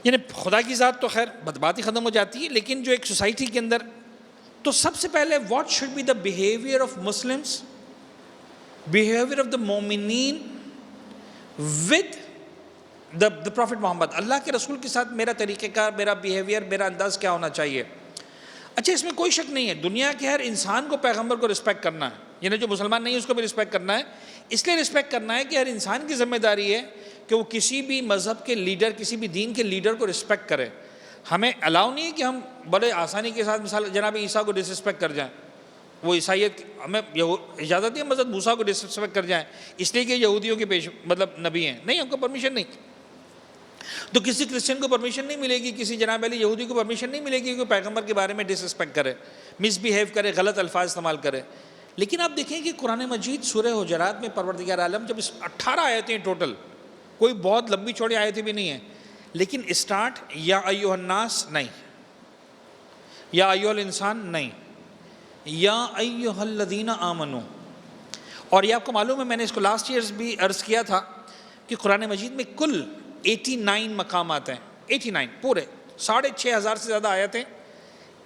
یعنی خدا کی ذات تو خیر بات ہی ختم ہو جاتی ہے، لیکن جو ایک سوسائٹی کے اندر، تو سب سے پہلے what should be the behaviour of Muslims, behaviour of the مومنین ود دا پروفٹ محمد. اللہ کے رسول کے ساتھ میرا طریقہ کار، میرا بیہیویئر، میرا انداز کیا ہونا چاہیے. اچھا اس میں کوئی شک نہیں ہے، دنیا کے ہر انسان کو پیغمبر کو رسپیکٹ کرنا ہے، یعنی جو مسلمان نہیں ہے اس کو بھی رسپیکٹ کرنا ہے. اس لیے رسپیکٹ کرنا ہے کہ ہر انسان کی ذمہ داری ہے کہ وہ کسی بھی مذہب کے لیڈر، کسی بھی دین کے لیڈر کو رسپیکٹ کرے. ہمیں الاؤ نہیں ہے کہ ہم بڑے آسانی کے ساتھ مثال جناب عیسیٰ کو ڈس رسپیکٹ کر جائیں. وہ عیسائیت، ہمیں اجازت نہیں ہے حضرت موسیٰ کو ڈس رسپیکٹ کر جائیں اس لیے کہ یہودیوں کے نبی ہیں. نہیں، ہم کو پرمیشن نہیں. تو کسی کرسچن کو پرمیشن نہیں ملے گی، کسی جناب علی یہودی کو پرمیشن نہیں ملے گی کہ پیغمبر کے بارے میں ڈس رسپیکٹ کرے، مس بیہیو کرے، غلط الفاظ استعمال کرے. لیکن آپ دیکھیں کہ قرآن مجید سورہ حجرات میں پروردگار عالم جب 18 آیتیں ٹوٹل، کوئی بہت لمبی چوڑی آیتیں بھی نہیں ہیں، لیکن اسٹارٹ یا ایھا الناس نہیں، یا ایھا الانسان نہیں، یا ایھا الذین آمنو. اور یہ آپ کو معلوم ہے، میں نے اس کو لاسٹ ایئرز بھی عرض کیا تھا کہ قرآن مجید میں کل 89 مقامات ہیں. 89 پورے 6,500 سے زیادہ آیتیں،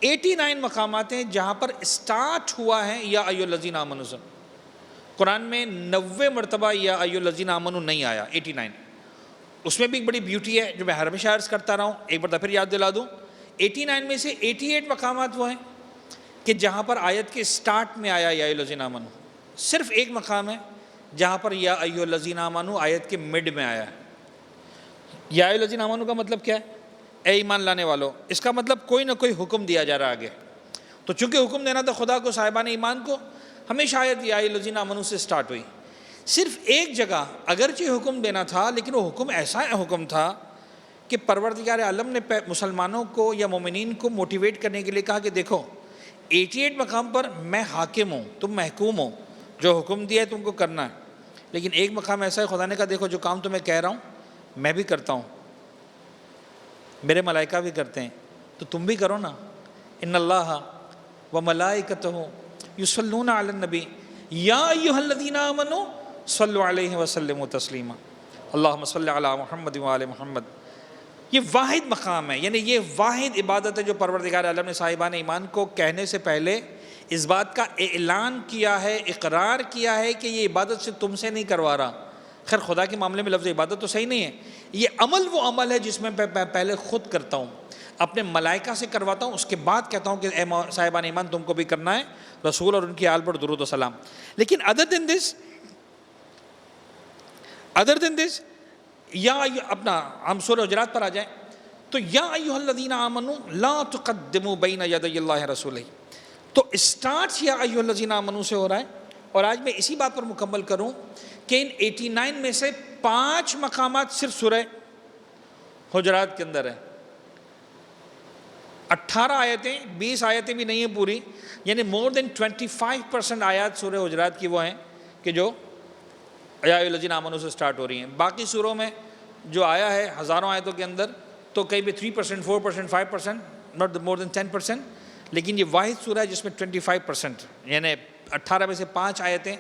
89 مقامات ہیں جہاں پر اسٹارٹ ہوا ہے یا ایھا الذین آمنو سے. قرآن میں 90 مرتبہ یا ایھا الذین آمنو نہیں آیا. 89. اس میں بھی ایک بڑی بیوٹی ہے جو میں ہمیشہ عرض کرتا رہا ہوں، ایک بار پھر یاد دلا دوں. 89 میں سے 88 مقامات وہ ہیں کہ جہاں پر آیت کے سٹارٹ میں آیا یا ایھا الذین آمنو. صرف ایک مقام ہے جہاں پر یا ایھا الذین آمنو آیت کے مڈ میں آیا ہے. یا ایھا الذین آمنو کا مطلب کیا ہے؟ اے ایمان لانے والو. اس کا مطلب کوئی نہ کوئی حکم دیا جا رہا آگے. تو چونکہ حکم دینا تھا خدا کو، صاحبان ایمان کو، ہمیشہ آیت یا ایھا الذین آمنو سے سٹارٹ ہوئی. صرف ایک جگہ اگرچہ حکم دینا تھا، لیکن وہ حکم ایسا حکم تھا کہ پروردگار عالم نے مسلمانوں کو یا مومنین کو موٹیویٹ کرنے کے لیے کہا کہ دیکھو 88 مقام پر میں حاکم ہوں، تم محکوم ہو، جو حکم دیا ہے تم کو کرنا ہے. لیکن ایک مقام ایسا ہے خدا نے کہا دیکھو جو کام تمہیں کہہ رہا ہوں میں بھی کرتا ہوں، میرے ملائکہ بھی کرتے ہیں، تو تم بھی کرو نا۔ ان اللہ و ملائکتہ یصلون علی النبی یا ایھا الذین آمنوا صلوا علیہ وسلموا تسلیما اللہم صل علی محمد و آل محمد۔ یہ واحد مقام ہے، یعنی یہ واحد عبادت ہے جو پروردگار عالم نے صاحبان ایمان کو کہنے سے پہلے اس بات کا اعلان کیا ہے، اقرار کیا ہے کہ یہ عبادت سے تم سے نہیں کروا رہا۔ خیر خدا کے معاملے میں لفظ عبادت تو صحیح نہیں ہے، یہ عمل وہ عمل ہے جس میں پہلے خود کرتا ہوں، اپنے ملائکہ سے کرواتا ہوں، اس کے بعد کہتا ہوں کہ اے صاحبان ایمان تم کو بھی کرنا ہے، رسول اور ان کی آل پر درود و سلام۔ لیکن ادر دین دس یا اپنا ہم سورہ حجرات پر آ جائیں تو یا ایھا الذین آمنوا لا تقدموا بین یدی اللہ رسولہ، تو اسٹارٹ یا ایھا الذین آمنوا سے ہو رہا ہے۔ اور آج میں اسی بات پر مکمل کروں کہ ان 89 میں سے 5 مقامات صرف سورہ حجرات کے اندر ہیں، 18 آیتیں، 20 آیتیں بھی نہیں ہیں پوری، یعنی مور دین 25% آیات سورہ حجرات کی وہ ہیں کہ جو یا ایھا الذین آمنوا سے سٹارٹ ہو رہی ہیں۔ باقی سوروں میں جو آیا ہے ہزاروں آیتوں کے اندر تو کئی بھی 3%، 4%، 5%، not more than 10%، لیکن یہ واحد سورہ ہے جس میں 25%، یعنی 18 میں سے 5 آیتیں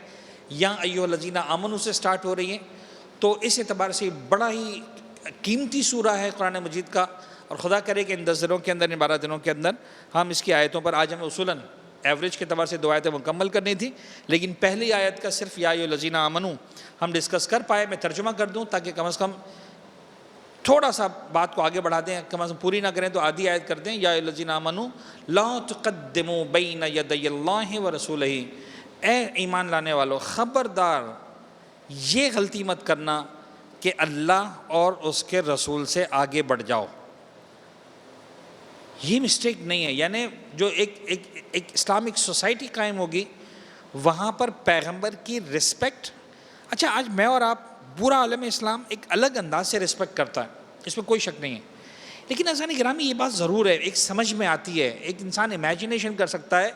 یا ایھا الذین آمنوا سے سٹارٹ ہو رہی ہیں۔ تو اس اعتبار سے بڑا ہی قیمتی سورہ ہے قرآن مجید کا، اور خدا کرے کہ ان 10 دنوں کے اندر، ان 12 دنوں کے اندر ہم اس کی آیتوں پر، آج ہمیں اصولاً ایوریج کے اعتبار سے 2 آیتیں مکمل کرنی تھی، لیکن پہلی آیت کا صرف یا ایھا الذین آمنوا ہم ڈسکس کر پائے۔ میں ترجمہ کر دوں تاکہ کم از کم تھوڑا سا بات کو آگے بڑھا دیں، کم از کم پوری نہ کریں تو آدھی آیت کر دیں۔ یا ایھا الذین آمنوا لا تقدموا بین یدی اللہ ورسولہ، اے ایمان لانے والو خبردار یہ غلطی مت کرنا کہ اللہ اور اس کے رسول سے آگے بڑھ جاؤ، یہ مسٹیک نہیں ہے۔ یعنی جو ایک اسلامک سوسائٹی قائم ہوگی وہاں پر پیغمبر کی رسپیکٹ، اچھا آج میں اور آپ پورا عالم اسلام ایک الگ انداز سے رسپیکٹ کرتا ہے، اس میں کوئی شک نہیں ہے، لیکن عزیزان گرامی یہ بات ضرور ہے، ایک سمجھ میں آتی ہے، ایک انسان امیجنیشن کر سکتا ہے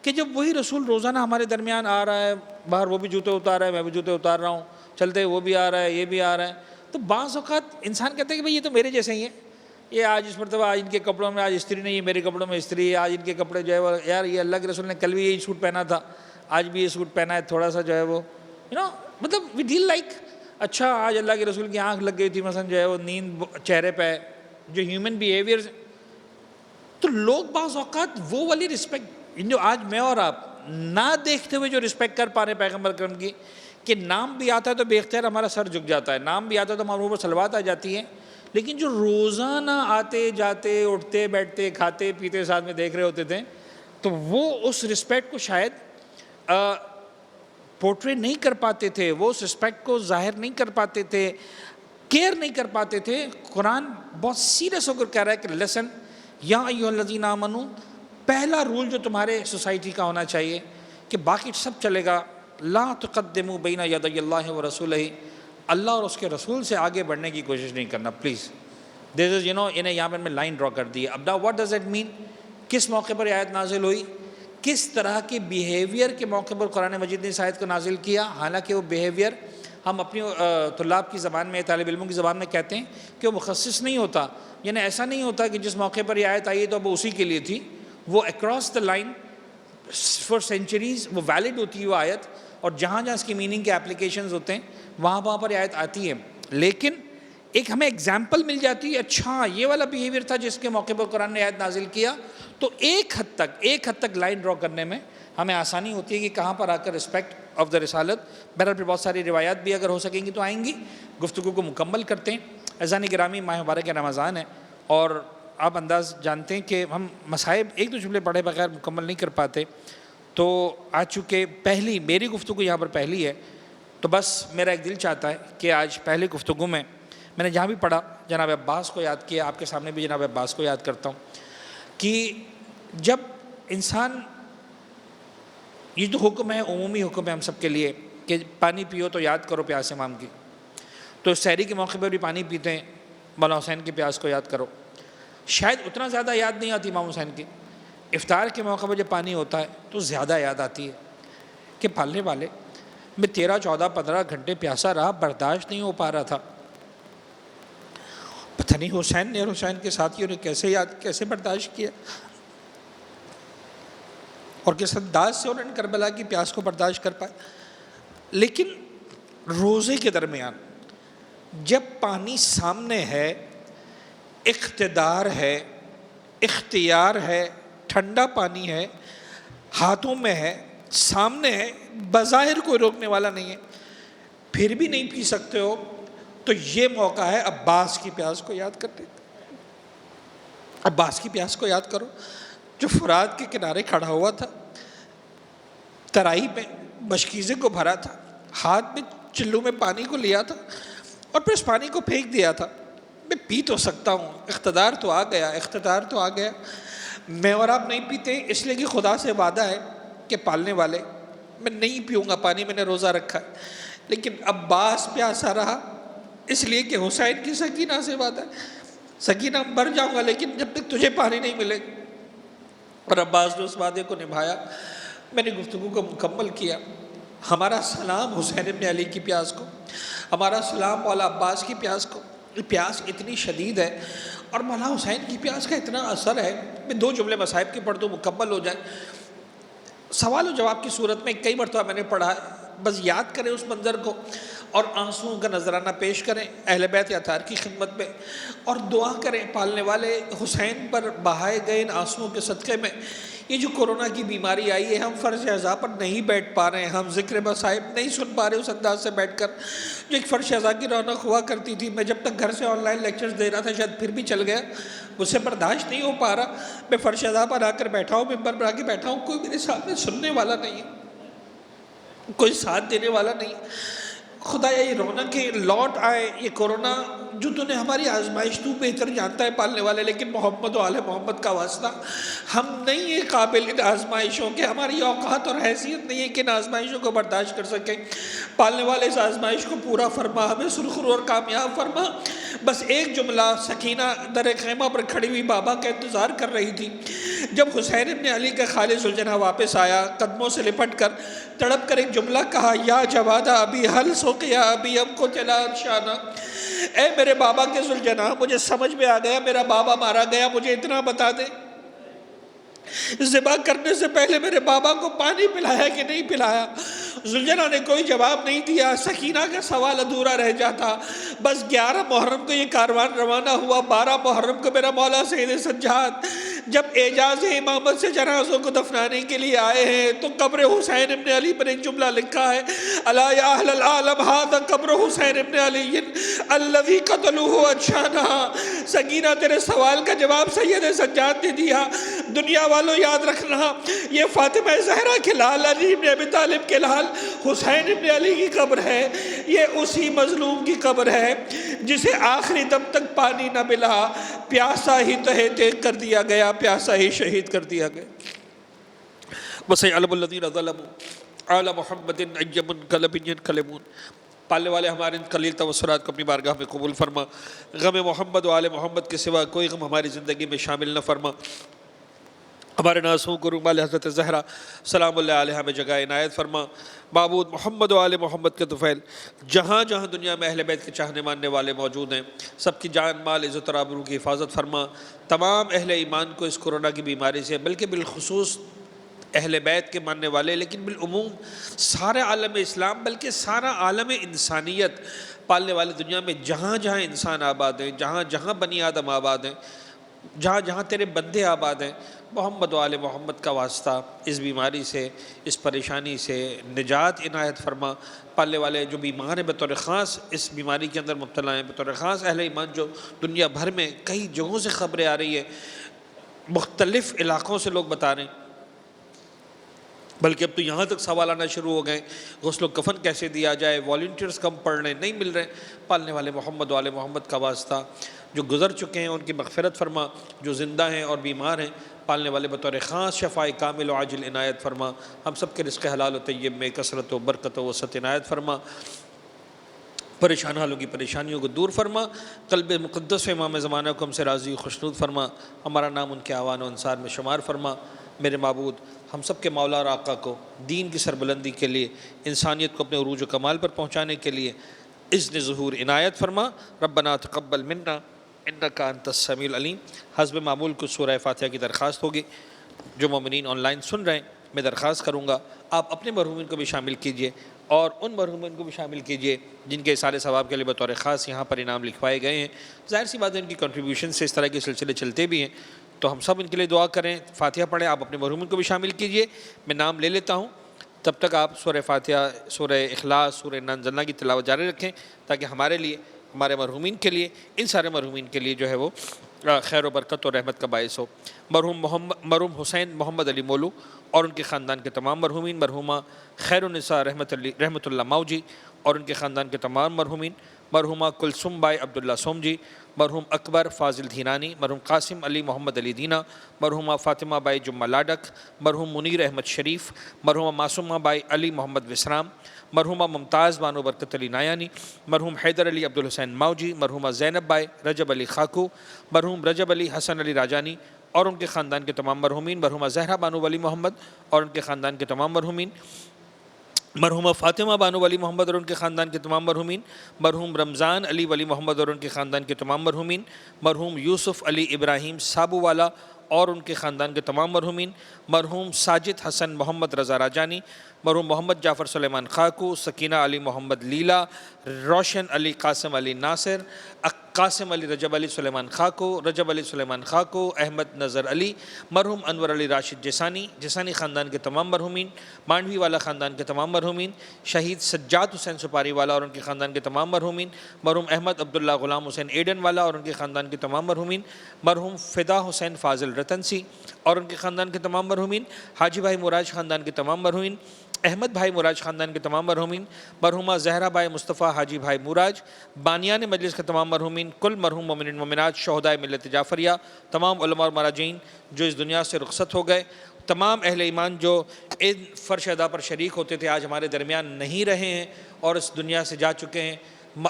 کہ جب وہی رسول روزانہ ہمارے درمیان آ رہا ہے، باہر وہ بھی جوتے اتار رہا ہے، میں بھی جوتے اتار رہا ہوں، چلتے وہ بھی آ رہا ہے، یہ بھی آ رہا ہے، تو بعض اوقات انسان کہتا ہے کہ بھئی یہ تو میرے جیسے ہی ہیں، یہ آج اس مرتبہ آج ان کے کپڑوں میں آج استری نہیں ہے، میرے کپڑوں میں استری ہے، آج ان کے کپڑے جو ہے وہ یار یہ اللہ کے رسول نے کل بھی یہی سوٹ پہنا تھا، آج بھی یہ سوٹ پہنا ہے، تھوڑا سا جو ہے وہ مطلب وی ڈیل لائک اچھا آج اللہ کے رسول کی آنکھ لگ گئی تھی مثلا جو ہے وہ نیند چہرے پہ ہے، جو ہیومن بیہیویئر، تو لوگ بعض اوقات وہ والی رسپیکٹ جو آج میں اور آپ نہ دیکھتے ہوئے جو رسپیکٹ کر پا رہے پیغمبر کرم کی، کہ نام بھی آتا ہے تو بے اختیار ہمارا سر جھک جاتا ہے، نام بھی آتا ہے تو ہمارے اوپر صلوات آ جاتی ہے، لیکن جو روزانہ آتے جاتے اٹھتے بیٹھتے کھاتے پیتے ساتھ میں دیکھ رہے ہوتے تھے تو وہ اس رسپیکٹ کو شاید پورٹری نہیں کر پاتے تھے، وہ اس رسپیکٹ کو ظاہر نہیں کر پاتے تھے، کیئر نہیں کر پاتے تھے۔ قرآن بہت سیریس ہو کر کہہ رہا ہے کہ لیسن یا ایھا الذین آمنوا، پہلا رول جو تمہارے سوسائٹی کا ہونا چاہیے کہ باقی سب چلے گا، لا تقدموا بین یدی اللہ ورسولہ، اللہ اور اس کے رسول سے آگے بڑھنے کی کوشش نہیں کرنا پلیز۔ دس از انہیں یہاں پر میں لائن ڈرا کر دی ہے۔ اب واٹ ڈز اٹ مین، کس موقع پر یہ آیت نازل ہوئی، کس طرح کے بیہیویئر کے موقع پر قرآن مجید نے اس آیت کو نازل کیا، حالانکہ وہ بیہیویئر ہم اپنی طلاب کی زبان میں، طالب علموں کی زبان میں کہتے ہیں کہ وہ مخصص نہیں ہوتا، یعنی ایسا نہیں ہوتا کہ جس موقع پر یہ آیت آئی ہے تو اب اسی کے لیے تھی، وہ across the line for centuries وہ ویلڈ ہوتی ہے وہ آیت، اور جہاں جہاں اس کی میننگ کے اپلیکیشنز ہوتے ہیں وہاں پر یہ آیت آتی ہے، لیکن ایک ہمیں اگزامپل مل جاتی ہے، اچھا یہ والا بیہیویئر تھا جس کے موقع پر قرآن نے آیت نازل کیا، تو ایک حد تک لائن ڈرا کرنے میں ہمیں آسانی ہوتی ہے کہ کہاں پر آ کر رسپیکٹ آف دا رسالت۔ بہرحال پھر بہت ساری روایات بھی اگر ہو سکیں گی تو آئیں گی، گفتگو کو مکمل کرتے ہیں۔ عزیزان گرامی ماہ مبارک رمضان ہے اور آپ انداز جانتے ہیں کہ ہم مصائب ایک دو جملے پڑھے بغیر مکمل نہیں کر پاتے، تو آج چونکہ پہلی میری گفتگو یہاں پر پہلی ہے تو بس میرا ایک دل چاہتا ہے کہ آج پہلی گفتگو میں نے جہاں بھی پڑھا جناب عباس کو یاد کیا، آپ کے سامنے بھی جناب عباس کو یاد کرتا ہوں کہ جب انسان، یہ جو حکم ہے عمومی حکم ہے ہم سب کے لیے کہ پانی پیو تو یاد کرو پیاس امام کی، تو سحری کے موقع پر بھی پانی پیتے ہیں، مولانا حسین کی پیاس کو یاد کرو، شاید اتنا زیادہ یاد نہیں آتی امام حسین کی، افطار کے موقع پر جب پانی ہوتا ہے تو زیادہ یاد آتی ہے کہ پالنے والے میں 13-14-15 گھنٹے پیاسا رہا، برداشت نہیں ہو پا رہا تھا۔ پتہ نہیں حسین نے اور حسین کے ساتھیوں نے کیسے برداشت کیا، اور کس انداز سے انہوں نے کربلا کی پیاس کو برداشت کر پائے۔ لیکن روزے کے درمیان جب پانی سامنے ہے، اقتدار ہے، اختیار ہے، ٹھنڈا پانی ہے، ہاتھوں میں ہے، سامنے ہے، بظاہر کوئی روکنے والا نہیں ہے، پھر بھی نہیں پی سکتے ہو، تو یہ موقع ہے عباس کی پیاس کو یاد کرتے۔ عباس کی پیاس کو یاد کرو، جو فرات کے کنارے کھڑا ہوا تھا، ترائی میں مشکیزے کو بھرا تھا، ہاتھ میں چلو میں پانی کو لیا تھا اور پھر اس پانی کو پھینک دیا تھا۔ میں پی تو سکتا ہوں، اقتدار تو آ گیا، میں اور آپ نہیں پیتے اس لیے کہ خدا سے وعدہ ہے کہ پالنے والے میں نہیں پیوں گا پانی، میں نے روزہ رکھا ہے۔ لیکن عباس پیاسا رہا اس لیے کہ حسین کی سکینہ سے وعدہ ہے، سکینہ مر جاؤں گا لیکن جب تک تجھے پانی نہیں ملے، اور عباس نے اس وعدے کو نبھایا۔ میں نے گفتگو کو مکمل کیا۔ ہمارا سلام حسین ابن علی کی پیاس کو، ہمارا سلام مولا عباس کی پیاس کو۔ یہ پیاس اتنی شدید ہے اور مولا حسین کی پیاس کا اتنا اثر ہے۔ میں 2 جملے مصائب کے پڑھ دوں، مکمل ہو جائے۔ سوال و جواب کی صورت میں کئی مرتبہ میں نے پڑھا ہے، بس یاد کریں اس منظر کو اور آنسوؤں کا نذرانہ پیش کریں اہل بیت اطہار کی خدمت میں، اور دعا کریں پالنے والے حسین پر بہائے گئے ان آنسوؤں کے صدقے میں یہ جو کورونا کی بیماری آئی ہے، ہم فرش عزا پر نہیں بیٹھ پا رہے ہیں، ہم ذکر مصائب نہیں سن پا رہے اس انداز سے بیٹھ کر جو ایک فرش عزا کی رونق ہوا کرتی تھی۔ میں جب تک گھر سے آن لائن لیکچرز دے رہا تھا، شاید پھر بھی چل گیا، مجھ سے برداشت نہیں ہو پا رہا۔ میں فرش عزا پر آ کر بیٹھا ہوں، ممبر پر آ کے بیٹھا ہوں، کوئی میرے سامنے سننے والا نہیں ہے، کوئی ساتھ دینے والا نہیں۔ خدا یہ رونقیں لوٹ آئے، یہ کورونا جو تو نے ہماری آزمائش تو بہتر جانتا ہے پالنے والے، لیکن محمد و آل محمد کا واسطہ ہم نہیں ہیں قابل ان آزمائشوں کے، ہماری اوقات اور حیثیت نہیں ہے کہ ان آزمائشوں کو برداشت کر سکیں۔ پالنے والے اس آزمائش کو پورا فرما، ہمیں سرخرو اور کامیاب فرما۔ بس ایک جملہ، سکینہ در خیمہ پر کھڑی ہوئی بابا کا انتظار کر رہی تھی۔ جب حسین ابن علی کا خالص ذوالجناح واپس آیا، قدموں سے لپٹ کر تڑپ کر ایک جملہ کہا، یا جوادہ ابی حل سقیا ابی اب کو چلا شانہ، اے میرے بابا کے ذوالجناح، مجھے سمجھ میں آ گیا میرا بابا مارا گیا، مجھے اتنا بتا دے ذبح کرنے سے پہلے میرے بابا کو پانی پلایا کہ نہیں پلایا؟ ذوالجناح نے کوئی جواب نہیں دیا۔ سکینہ کا سوال ادھورا رہ جاتا۔ بس 11 محرم کو یہ کاروان روانہ ہوا، 12 محرم کو میرا مولا سید سجاد جب اعجاز امامت سے جنازوں کو دفنانے کے لیے آئے ہیں تو قبر حسین ابن علی پر ایک جملہ لکھا ہے، الا یا اہل العالم ھذا قبر حسین ابن علی الذی قتلوہ اجشانہ۔ سکینہ تیرے سوال کا جواب سید سجاد نے دیا۔ دنیا والوں یاد رکھنا، یہ فاطمہ زہرا کے لال، علی ابن ابی طالب کے لال حسین ابن علی کی قبر ہے۔ یہ اسی مظلوم کی قبر ہے جسے آخری دم تک پانی نہ ملا، پیاسا ہی تہہ تیغ کر دیا گیا، پیاسا ہی شہید کر دیا گیا۔ وَسَيَعْلَمُ الَّذِينَ ظَلَمُوا آلَ مُحَمَّدٍ أَيَّ مُنْقَلَبٍ يَنْقَلِبُونَ۔ پالنے والے ہمارے ان قلیل توسلات کو اپنی بارگاہ میں قبول فرما۔ غم محمد و آل محمد کے سوا کوئی غم ہماری زندگی میں شامل نہ فرما۔ ہمارے ناسوں کو رومال حضرت زہرا سلام اللہ علیہ میں جگہ عنایت فرما۔ معبود محمد و آل محمد کے طفیل جہاں جہاں دنیا میں اہل بیت کے چاہنے ماننے والے موجود ہیں، سب کی جان مال عزت اور آبرو کی حفاظت فرما۔ تمام اہل ایمان کو اس کورونا کی بیماری سے، بلکہ بالخصوص اہل بیت کے ماننے والے، لیکن بالعموم سارے عالم اسلام بلکہ سارا عالم انسانیت، پالنے والے دنیا میں جہاں جہاں انسان آباد ہیں، جہاں جہاں بنی آدم آباد ہیں، جہاں جہاں تیرے بندے آباد ہیں، محمد و آل محمد کا واسطہ اس بیماری سے، اس پریشانی سے نجات عنایت فرما۔ پالنے والے جو بیمار ہیں بطور خاص اس بیماری کے اندر مبتلا ہیں، بطور خاص اہل ایمان جو دنیا بھر میں کئی جگہوں سے خبریں آ رہی ہیں، مختلف علاقوں سے لوگ بتا رہے ہیں، بلکہ اب تو یہاں تک سوال آنا شروع ہو گئے، غسل و کفن کیسے دیا جائے، والنٹیئرز کم پڑھ رہے ہیں، نہیں مل رہے۔ پالنے والے محمد و آل محمد کا واسطہ جو گزر چکے ہیں ان کی مغفرت فرما، جو زندہ ہیں اور بیمار ہیں پالنے والے بطور خاص شفاء کامل و عاجل عنایت فرما۔ ہم سب کے رزق حلال و طیب میں کثرت و برکت و وسعت عنایت فرما۔ پریشان حالوں کی پریشانیوں کو دور فرما۔ قلب مقدس و امام زمانہ کو ہم سے راضی و خوشنود فرما۔ ہمارا نام ان کے اعوان و انصار میں شمار فرما۔ میرے معبود ہم سب کے مولا اور آقا کو دین کی سربلندی کے لیے، انسانیت کو اپنے عروج و کمال پر پہنچانے کے لیے اذن ظہور عنایت فرما۔ ربنا تقبل منا انک انت السمیع العلیم۔ حسب معمول کچھ سورہ فاتحہ کی درخواست ہوگی۔ جو مومنین آن لائن سن رہے ہیں، میں درخواست کروں گا آپ اپنے مرحومین کو بھی شامل کیجئے اور ان مرحومین کو بھی شامل کیجئے جن کے اصالِ ثواب کے لیے بطور خاص یہاں پر انعام لکھوائے گئے ہیں۔ ظاہر سی بات ہے ان کی کنٹریبیوشن سے اس طرح کے سلسلے چلتے بھی ہیں، تو ہم سب ان کے لیے دعا کریں، فاتحہ پڑھیں، آپ اپنے مرحومین کو بھی شامل کیجئے۔ میں نام لے لیتا ہوں، تب تک آپ سورہ فاتحہ، سورہ اخلاص، سورہ انا انزلنا کی تلاوت جاری رکھیں تاکہ ہمارے لیے، ہمارے مرحومین کے لیے، ان سارے مرحومین کے لیے جو ہے وہ خیر و برکت اور رحمت کا باعث ہو۔ مرحوم حسین محمد علی مولو اور ان کے خاندان کے تمام مرحومین، مرحومہ خیر النساء رحمت اللہ ماؤ جی اور ان کے خاندان کے تمام مرحومین، مرحومہ کلثوم بائی عبداللہ سوم جی، مرحوم اکبر فاضل دھینانی، مرحوم قاسم علی محمد علی دینا، مرحومہ فاطمہ بائی جمعہ لاڈک، مرحوم منیر احمد شریف، مرحومہ معصومہ بائی علی محمد وسرام، مرحومہ ممتاز بانو برکت علی نایانی، مرحوم حیدر علی عبدالحسین ماؤ جی، مرحومہ زینب بائی رجب علی خاکو، مرحوم رجب علی حسن علی راجانی اور ان کے خاندان کے تمام مرحومین، مرحومہ زہرا بانو ولی محمد اور ان کے خاندان کے تمام مرحومین، مرحومہ فاطمہ بانو ولی محمد اور ان کے خاندان کے تمام مرحومین، مرحوم رمضان علی ولی محمد اور ان کے خاندان کے تمام مرحومین، مرحوم یوسف علی ابراہیم سابو والا اور ان کے خاندان کے تمام مرحومین، مرحوم ساجد حسن محمد رضا راجانی، مرحوم محمد جعفر سلیمان خاکو، سکینہ علی محمد لیلا، روشن علی قاسم علی ناصر، قاسم علی رجب علی سلیمان خاکو، رجب علی سلیمان خاکو، احمد نظر علی، مرحوم انور علی راشد جیسانی خاندان کے تمام مرحومین، مانڈوی والا خاندان کے تمام مرحومین، شہید سجاد حسین سپاری والا اور ان کے خاندان کے تمام مرحومین، مرحوم احمد عبداللہ غلام حسین ایڈن والا اور ان کے خاندان کے تمام مرحومین، مرحوم فدا حسین فاضل رتنسی اور ان کے خاندان کے تمام مرحومین، حاجی بھائی مراج خاندان کے تمام مرحومین، احمد بھائی مراج خاندان کے تمام مرحومین، مرحومہ زہرا بھائی مصطفیٰ حاجی بھائی مراج، بانیان مجلس کے تمام مرحومین، کل مرحوم مومنین مومنات، شہدائے ملت جعفریہ، تمام علماء اور مراجعین جو اس دنیا سے رخصت ہو گئے، تمام اہل ایمان جو ان فرش ادا پر شریک ہوتے تھے آج ہمارے درمیان نہیں رہے ہیں اور اس دنیا سے جا چکے ہیں،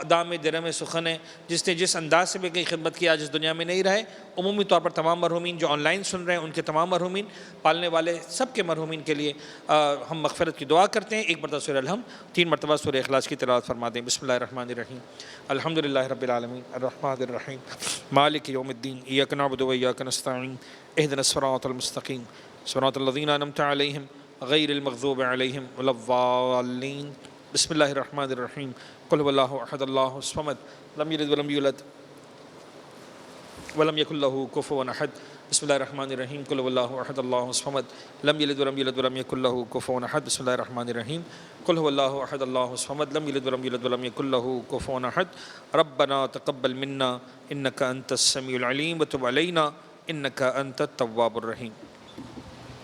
دام درم سخن ہے، جس نے جس انداز سے بھی کئی خدمت کی آج اس دنیا میں نہیں رہے، عمومی طور پر تمام مرحومین جو آن لائن سن رہے ہیں ان کے تمام مرحومین، پالنے والے سب کے مرحومین کے لیے ہم مغفرت کی دعا کرتے ہیں۔ ایک مرتبہ سورہ الحمد، 3 مرتبہ سورہ اخلاص کی تلاوت فرما دیں۔ بسم اللہ الرحمن الرحیم، الحمدللہ رب العالمین الرحمن الرحیم مالک یوم الدین، ایاک نعبد و ایاک نستعین، اہدنا الصراط المستقیم صراط الذین انعمت علیہم غیر المغضوب علیہم ولا الضالین۔ بسم اللہ الرحمن الرحیم، قل هو اللہ احد اللہ الصمد لم یلد ولم یولد ولم یکن لہ کفوا احد۔ بسم اللہ الرحمن الرحیم، قل هو اللہ احد اللہ الصمد لم یلد ولم یولد ولم یکن لہ کفوا احد۔ بسم اللہ الرحمن الرحیم، قل هو اللہ احد اللہ الصمد لم یلد ولم یولد ولم یکن لہ کفوا احد۔ ربنا تقبل منا انک انت السمیع العلیم وتب علینا انک انت التواب الرحیم۔